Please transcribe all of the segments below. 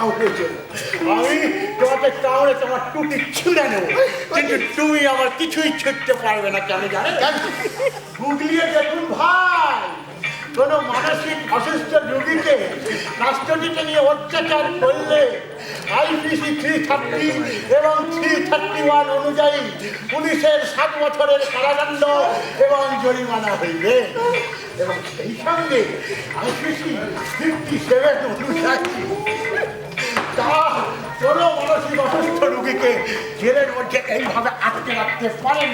কামড়েছে। আমি তোমাকে কামড়ে তোমার টুটি ছিঁড়ে নেবো, কিন্তু তুমি আমার কিছুই ছিঁড়তে পারবে না। কেন জানো? গুগলিয়ে দেখুন ভাই, কোনো মানসিক অসুস্থ রোগীকে রাষ্ট্রটিকে নিয়ে অত্যাচার করলে আইপিসি 330 এবং 331 অনুযায়ী পুলিশের 7 বছরের কারাদণ্ড এবং জরিমানা হইবে, এবং সেই সঙ্গে আইপিসি 57 অনুযায়ী তা কোনো মানসিক অসুস্থ রোগীকে জেলের মধ্যে এইভাবে আটকে রাখতে পারেন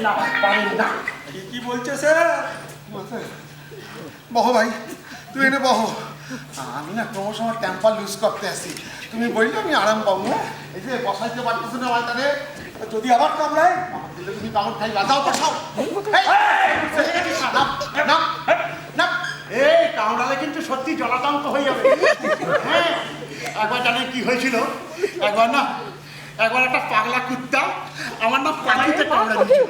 না। কি বলছে স্যার? বহ ভাই, তুই এনে বহ। আমি না ক্রমশ আমার টেম্পার লুজ করতে আসি। তুমি বললে আমি আরাম পাবো। এই যে বসাইতে পারতেছো না মাথারে, যদি আবার কামড়ায় দিলে তুমি কামড় খাই লাগাও বসাও। এই কামড়ালে কিন্তু সত্যি জলাতঙ্ক হয়ে যাবে। হ্যাঁ, একবার জানেন কি হয়েছিল? একবার একটা পাগলা কুত্তা আমার না পাখিতে কামড়া দিয়েছিল,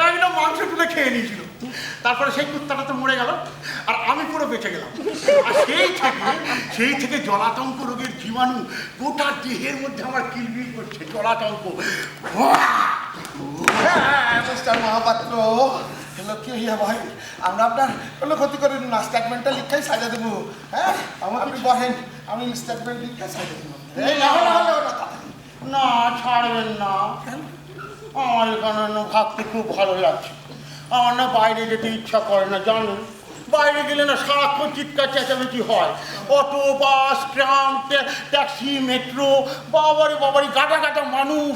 একদম মাংস তুলে খেয়ে নিয়েছিল। তারপরে সেই কুত্তাটা তো মরে গেল, আর আমি পুরো বেঁচে গেলাম। আর সেই থেকে জলাতঙ্ক রোগের জীবাণু গোটা দেহের মধ্যে আমার কিলবিল করছে। জলাতঙ্ক। মিস্টার মহাপাত্র, লক্ষ্মী হইয়া ভাই, আমরা আপনার কোনো ক্ষতি করি না। স্টেটমেন্টটা লিখাই সাজা দেবো। হ্যাঁ, আপনি বহেন, আমি স্টেটমেন্ট লিখে সাজা দেবো। না, ছাড়বেন না। আমার এখানে ভাবতে খুব ভালো লাগছে। আমার না বাইরে যেতে ইচ্ছা করে না, জানেন? বাইরে গেলে না সারাক্ষণ চিৎকার চেঁচামেচি হয়। অটো, বাস, ট্রাম, ট্যাক্সি, মেট্রো, বাবারি গাটা মানুষ।